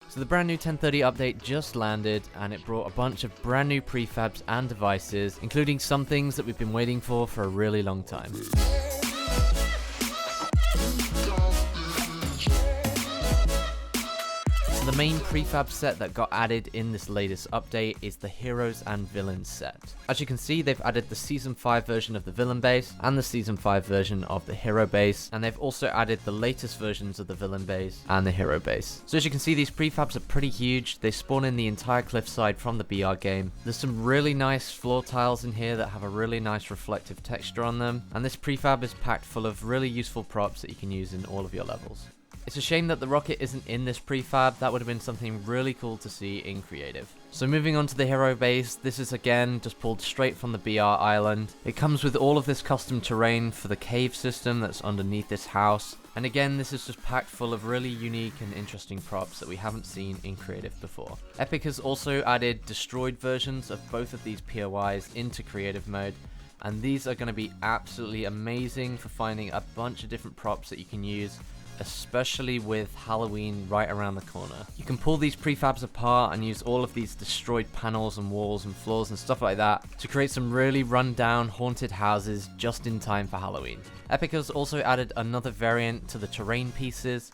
So the brand new 10.30 update just landed, and it brought a bunch of brand new prefabs and devices, including some things that we've been waiting for a really long time. The main prefab set that got added in this latest update is the Heroes and Villains set. As you can see, they've added the Season 5 version of the Villain base and the Season 5 version of the Hero base, and they've also added the latest versions of the Villain base and the Hero base. So as you can see, these prefabs are pretty huge. They spawn in the entire cliffside from the BR game. There's some really nice floor tiles in here that have a really nice reflective texture on them, and this prefab is packed full of really useful props that you can use in all of your levels. It's a shame that the rocket isn't in this prefab. That would have been something really cool to see in creative. So moving on to the hero base, this is again just pulled straight from the BR island. It comes with all of this custom terrain for the cave system that's underneath this house. And again, this is just packed full of really unique and interesting props that we haven't seen in creative before. Epic has also added destroyed versions of both of these POIs into creative mode. And these are going to be absolutely amazing for finding a bunch of different props that you can use, especially with Halloween right around the corner. You can pull these prefabs apart and use all of these destroyed panels and walls and floors and stuff like that to create some really run-down haunted houses just in time for Halloween. Epic has also added another variant to the terrain pieces.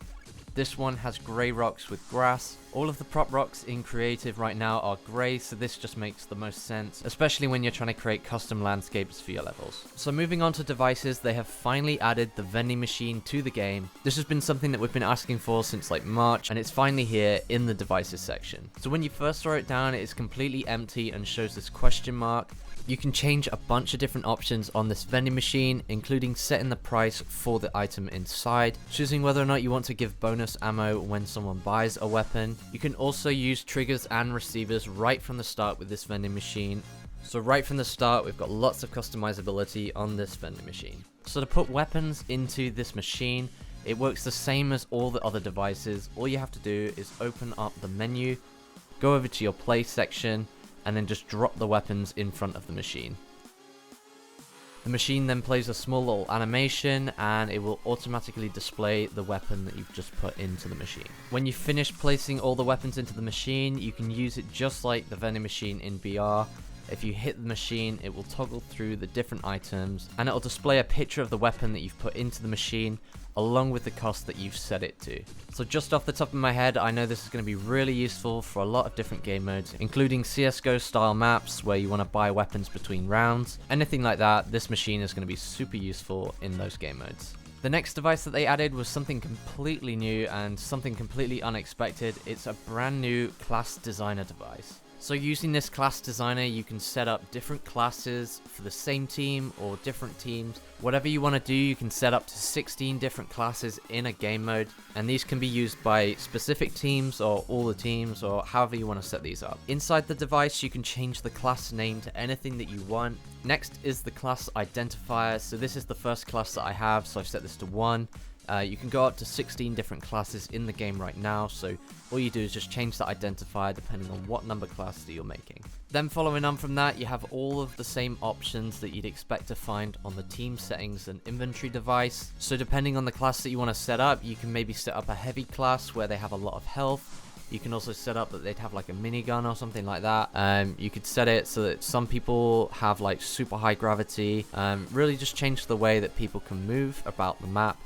This one has grey rocks with grass. All of the prop rocks in creative right now are grey, so this just makes the most sense, especially when you're trying to create custom landscapes for your levels. So moving on to devices, they have finally added the vending machine to the game. This has been something that we've been asking for since like March, and it's finally here in the devices section. So when you first throw it down, it is completely empty and shows this question mark. You can change a bunch of different options on this vending machine, including setting the price for the item inside, choosing whether or not you want to give bonus ammo when someone buys a weapon. You can also use triggers and receivers right from the start with this vending machine. So right from the start, we've got lots of customizability on this vending machine. So to put weapons into this machine, it works the same as all the other devices. All you have to do is open up the menu, go over to your play section, and then just drop the weapons in front of the machine. The machine then plays a small little animation, and it will automatically display the weapon that you've just put into the machine. When you finish placing all the weapons into the machine, you can use it just like the vending machine in BR. If you hit the machine, it will toggle through the different items, and it will display a picture of the weapon that you've put into the machine, along with the cost that you've set it to. So just off the top of my head, I know this is going to be really useful for a lot of different game modes, including CSGO style maps where you want to buy weapons between rounds. Anything like that, this machine is going to be super useful in those game modes. The next device that they added was something completely new and something completely unexpected. It's a brand new class designer device. So using this class designer, you can set up different classes for the same team or different teams. Whatever you want to do, you can set up to 16 different classes in a game mode, and these can be used by specific teams or all the teams, or however you want to set these up. Inside the device, you can change the class name to anything that you want. Next is the class identifier. So this is the first class that I have, so I've set this to 1. You can go up to 16 different classes in the game right now, so all you do is just change the identifier depending on what number class that you're making. Then following on from that, you have all of the same options that you'd expect to find on the team settings and inventory device. So depending on the class that you want to set up, you can maybe set up a heavy class where they have a lot of health. You can also set up that they'd have like a minigun or something like that. You could set it so that some people have like super high gravity. Really just change the way that people can move about the map.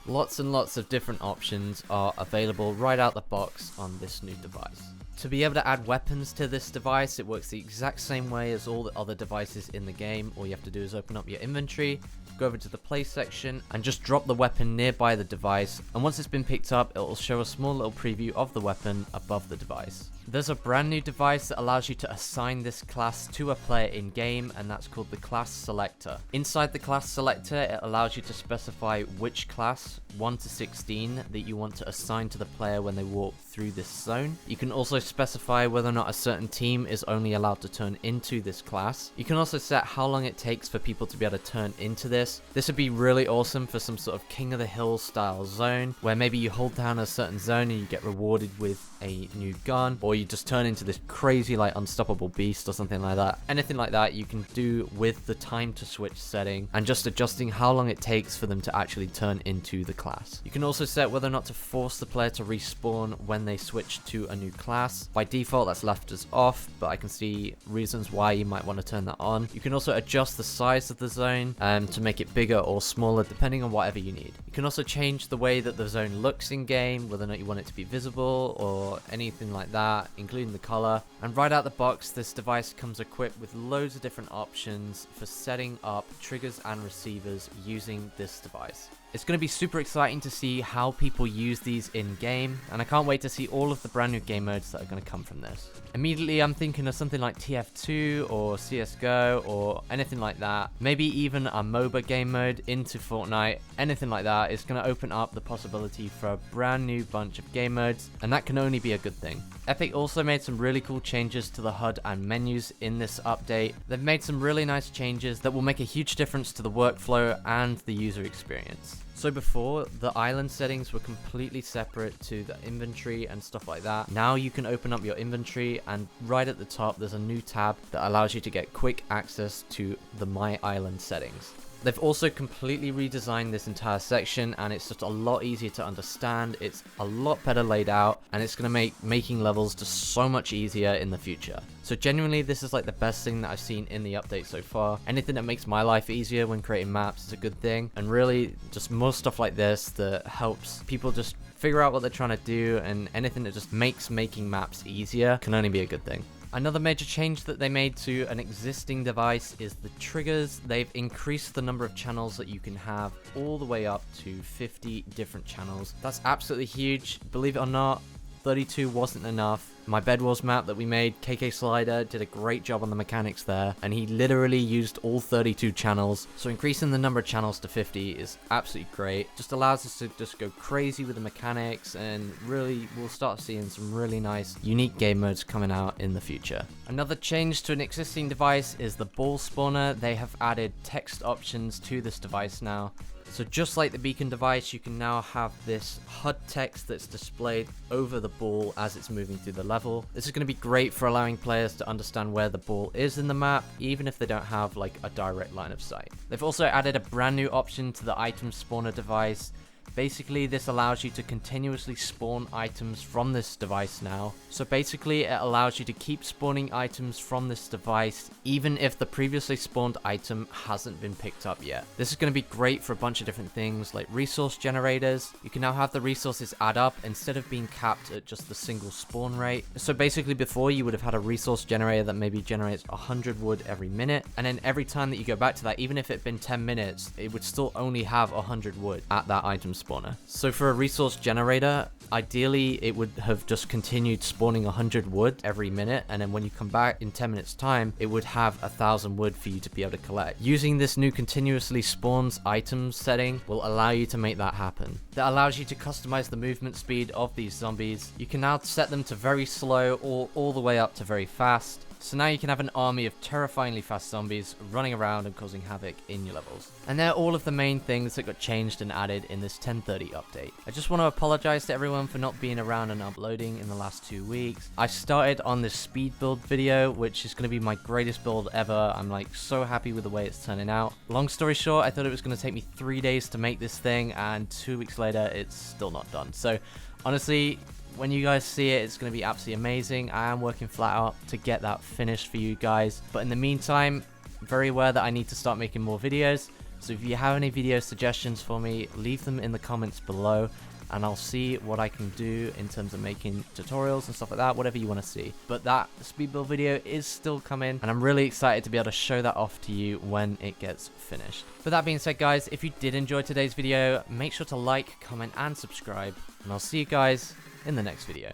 Lots and lots of different options are available right out the box on this new device. To be able to add weapons to this device, it works the exact same way as all the other devices in the game. All you have to do is open up your inventory, go over to the play section, and just drop the weapon nearby the device. And once it's been picked up, it will show a small little preview of the weapon above the device. There's a brand new device that allows you to assign this class to a player in game, and that's called the class selector. Inside the class selector, it allows you to specify which class, 1 to 16, that you want to assign to the player when they walk through this zone. You can also specify whether or not a certain team is only allowed to turn into this class. You can also set how long it takes for people to be able to turn into this. This would be really awesome for some sort of King of the Hill style zone, where maybe you hold down a certain zone and you get rewarded with a new gun, or you just turn into this crazy like unstoppable beast or something like that. Anything like that you can do with the time to switch setting and just adjusting how long it takes for them to actually turn into the class. You can also set whether or not to force the player to respawn when they switch to a new class. By default, that's left as off, but I can see reasons why you might want to turn that on. You can also adjust the size of the zone to make it bigger or smaller, depending on whatever you need. You can also change the way that the zone looks in game, whether or not you want it to be visible or anything like that, including the color. And right out the box, this device comes equipped with loads of different options for setting up triggers and receivers using this device. It's going to be super exciting to see how people use these in-game, and I can't wait to see all of the brand new game modes that are going to come from this. Immediately, I'm thinking of something like TF2 or CSGO or anything like that. Maybe even a MOBA game mode into Fortnite, anything like that. It's going to open up the possibility for a brand new bunch of game modes, and that can only be a good thing. Epic also made some really cool changes to the HUD and menus in this update. They've made some really nice changes that will make a huge difference to the workflow and the user experience. So before, the island settings were completely separate to the inventory and stuff like that. Now you can open up your inventory, and right at the top there's a new tab that allows you to get quick access to the My Island settings. They've also completely redesigned this entire section, and it's just a lot easier to understand. It's a lot better laid out, and it's going to make making levels just so much easier in the future. So genuinely, this is like the best thing that I've seen in the update so far. Anything that makes my life easier when creating maps is a good thing, and really just more stuff like this that helps people just figure out what they're trying to do, and anything that just makes making maps easier can only be a good thing. Another major change that they made to an existing device is the triggers. They've increased the number of channels that you can have all the way up to 50 different channels. That's absolutely huge. Believe it or not, 32 wasn't enough. My Bed Wars map that we made, KK Slider did a great job on the mechanics there, and he literally used all 32 channels. So increasing the number of channels to 50 is absolutely great. Just allows us to just go crazy with the mechanics, and really we'll start seeing some really nice unique game modes coming out in the future. Another change to an existing device is the ball spawner. They have added text options to this device now. So just like the beacon device, you can now have this HUD text that's displayed over the ball as it's moving through the level. This is going to be great for allowing players to understand where the ball is in the map, even if they don't have like a direct line of sight. They've also added a brand new option to the item spawner device. Basically, this allows you to continuously spawn items from this device now. So basically, it allows you to keep spawning items from this device, even if the previously spawned item hasn't been picked up yet. This is going to be great for a bunch of different things, like resource generators. You can now have the resources add up instead of being capped at just the single spawn rate. So basically, before you would have had a resource generator that maybe generates 100 wood every minute, and then every time that you go back to that, even if it had been 10 minutes, it would still only have 100 wood at that item spawner. So for a resource generator, ideally it would have just continued spawning 100 wood every minute, and then when you come back in 10 minutes time, it would have 1,000 wood for you to be able to collect. Using this new continuously spawns items setting will allow you to make that happen. That allows you to customize the movement speed of these zombies. You can now set them to very slow or all the way up to very fast. So now you can have an army of terrifyingly fast zombies running around and causing havoc in your levels. And they're all of the main things that got changed and added in this 10.30 update. I just want to apologize to everyone for not being around and uploading in the last 2 weeks. I started on this speed build video, which is going to be my greatest build ever. I'm like so happy with the way it's turning out. Long story short, I thought it was going to take me 3 days to make this thing, and 2 weeks later it's still not done. So honestly, when you guys see it, it's going to be absolutely amazing. I am working flat out to get that finished for you guys. But in the meantime, I'm very aware that I need to start making more videos. So if you have any video suggestions for me, leave them in the comments below, and I'll see what I can do in terms of making tutorials and stuff like that, whatever you want to see. But that speed build video is still coming, and I'm really excited to be able to show that off to you when it gets finished. But that being said, guys, if you did enjoy today's video, make sure to like, comment, and subscribe, and I'll see you guys in the next video.